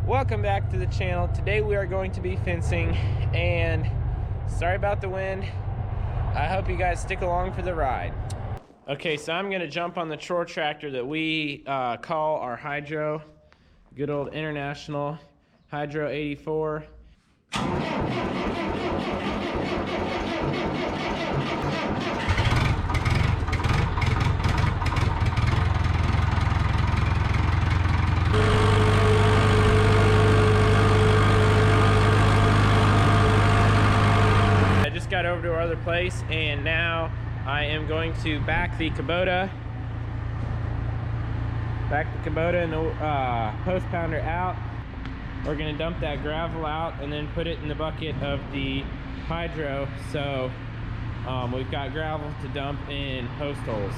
Welcome back to the channel. Today we are going to be fencing, and sorry about the wind. I hope you guys stick along for the ride. Okay, so I'm gonna jump on the chore tractor that we call our Hydro. Good old International Hydro 84. Got over to our other place, and now I am going to back the Kubota and the post pounder out. We're gonna dump that gravel out and then put it in the bucket of the Hydro, so we've got gravel to dump in post holes.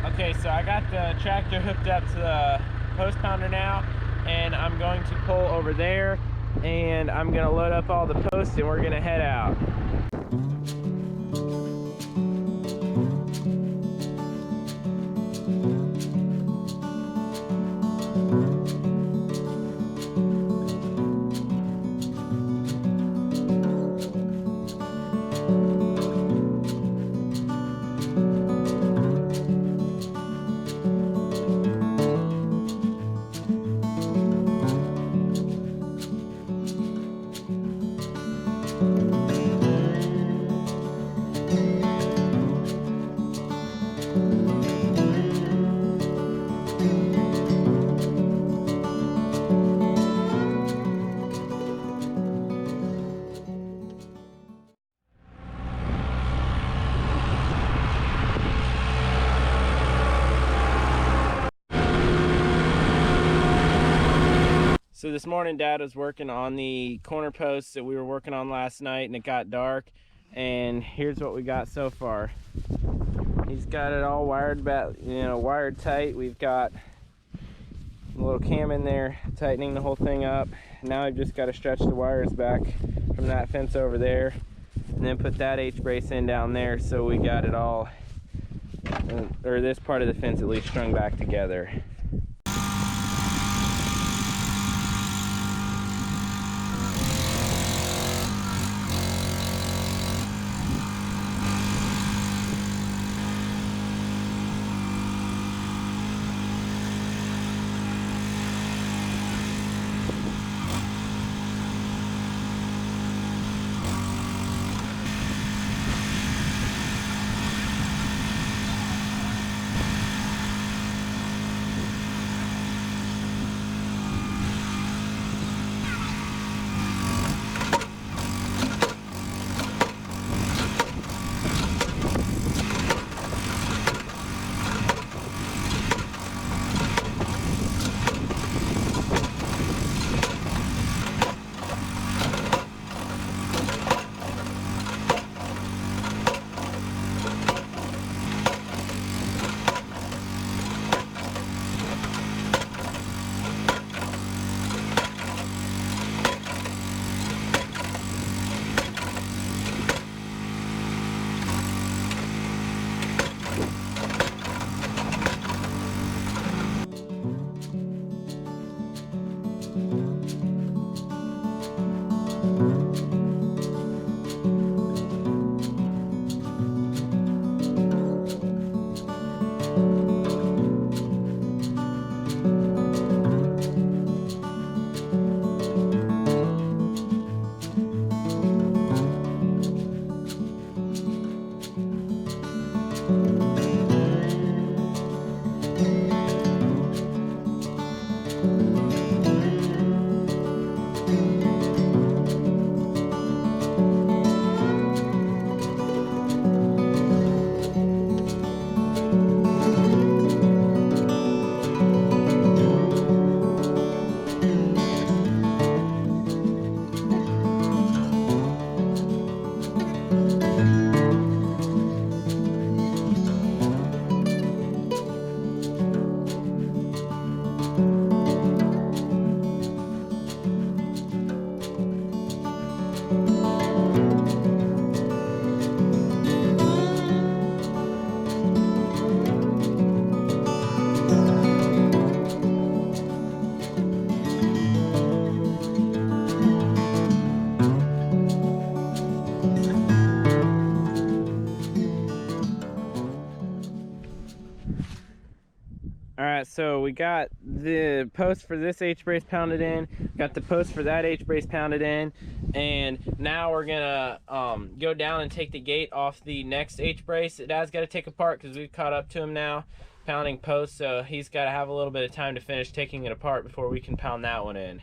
Okay, so I got the tractor hooked up to the post pounder now, and I'm going to pull over there, and I'm gonna load up all the posts, and we're gonna head out. So this morning Dad was working on the corner posts that we were working on last night, and it got dark, and here's what we got so far. He's got it all wired back, wired tight. We've got a little cam in there tightening the whole thing up. Now I've just got to stretch the wires back from that fence over there and then put that H-brace in down there, so we got it all, or this part of the fence at least, strung back together. All right, so we got the post for this H-brace pounded in, got the post for that H-brace pounded in, and now we're gonna go down and take the gate off the next H-brace. Dad's got to take apart because we've caught up to him now, pounding posts, so he's got to have a little bit of time to finish taking it apart before we can pound that one in.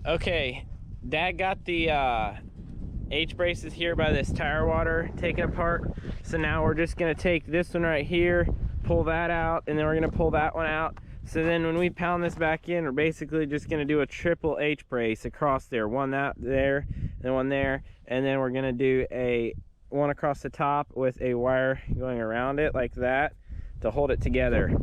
Okay, Dad got the H-braces here by this tire water taken apart, so now we're just gonna take this one right here, pull that out, and then we're gonna pull that one out. So then when we pound this back in, we're basically just gonna do a triple H brace across there, one out there and one there, and then we're gonna do a one across the top with a wire going around it like that to hold it together.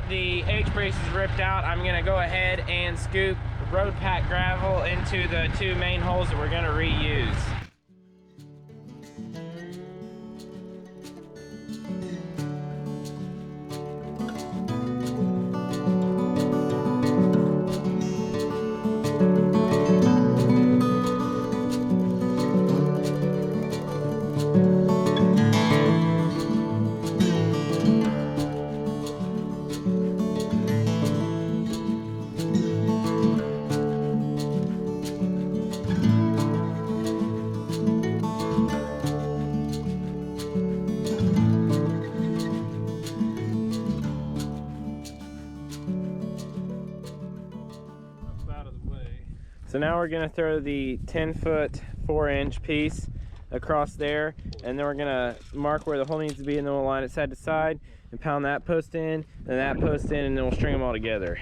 The H-brace is ripped out. I'm gonna go ahead and scoop road pack gravel into the two main holes that we're gonna reuse. So now we're gonna throw the 10-foot 4-inch piece across there, and then we're gonna mark where the hole needs to be, and then we'll line it side to side and pound that post in, and that post in, and then we'll string them all together.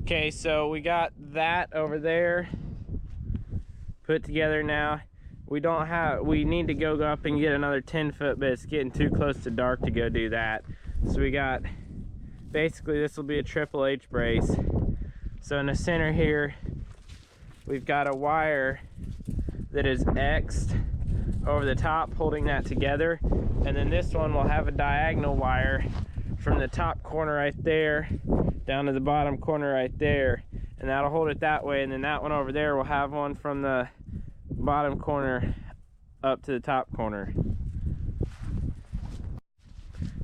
Okay, so we got that over there put together now. We need to go up and get another 10-foot, but it's getting too close to dark to go do that. So we got, basically this will be a triple H brace. So in the center here, we've got a wire that is X'd over the top holding that together. And then this one will have a diagonal wire from the top corner right there down to the bottom corner right there, and that'll hold it that way. And then that one over there will have one from the bottom corner up to the top corner.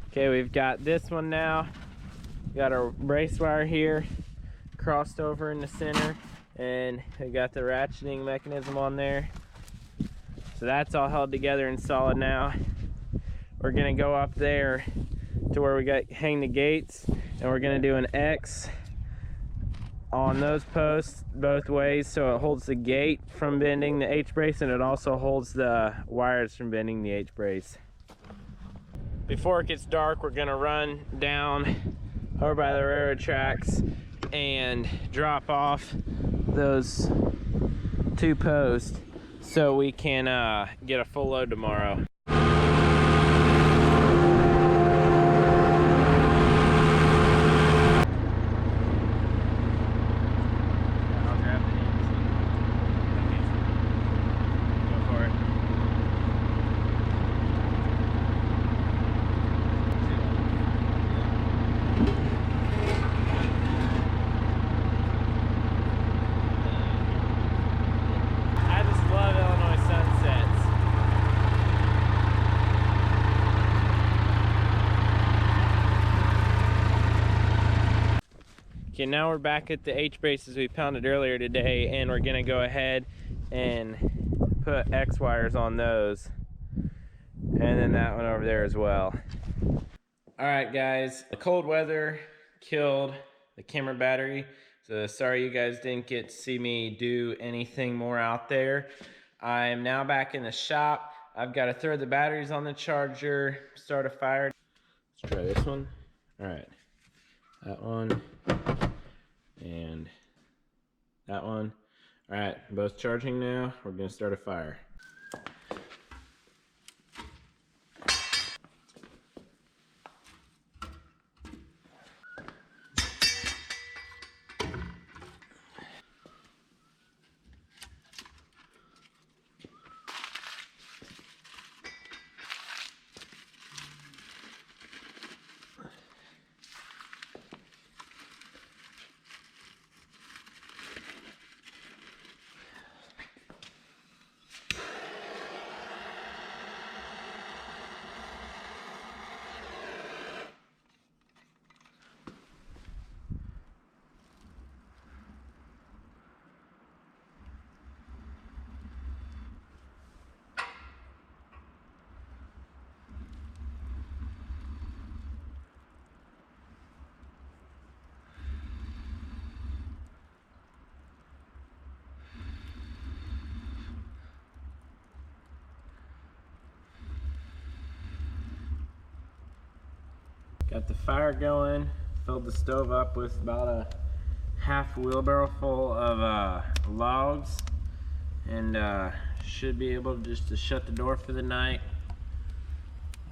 Okay, we've got this one now. Got our brace wire here crossed over in the center, and we got the ratcheting mechanism on there. So that's all held together and solid now. We're gonna go up there to where we hang the gates, and we're gonna do an X on those posts both ways, so it holds the gate from bending the H-brace, and it also holds the wires from bending the H-brace. Before it gets dark, we're gonna run down over by the railroad tracks and drop off those two posts so we can get a full load tomorrow. Okay, now we're back at the H braces we pounded earlier today, and we're gonna go ahead and put X wires on those, and then that one over there as well. All right, guys, the cold weather killed the camera battery, so sorry you guys didn't get to see me do anything more out there. I'm now back in the shop. I've got to throw the batteries on the charger, start a fire. Let's try this one. All right, that one and that one. All right, both charging now. We're gonna start a fire. Got the fire going, filled the stove up with about a half wheelbarrow full of logs, and should be able just to shut the door for the night.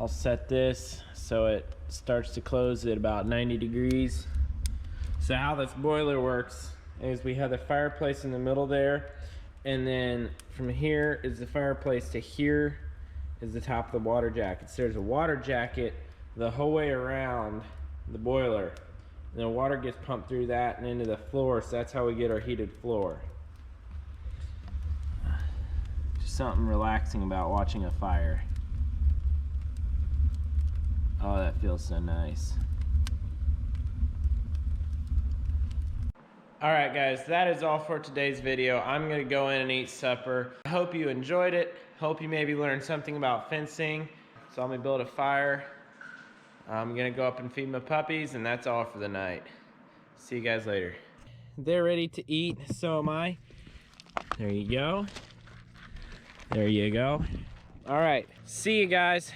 I'll set this so it starts to close at about 90 degrees. So how this boiler works is we have the fireplace in the middle there, and then from here is the fireplace to here is the top of the water jacket. So there's a water jacket the whole way around the boiler, and the water gets pumped through that and into the floor, so that's how we get our heated floor. Just something relaxing about watching a fire. Oh, that feels so nice. Alright guys, that is all for today's video. I'm gonna go in and eat supper. I hope you enjoyed it. Hope you maybe learned something about fencing. Saw me build a fire. I'm gonna go up and feed my puppies, and that's all for the night. See you guys later. They're ready to eat, so am I. There you go. There you go. All right, see you guys.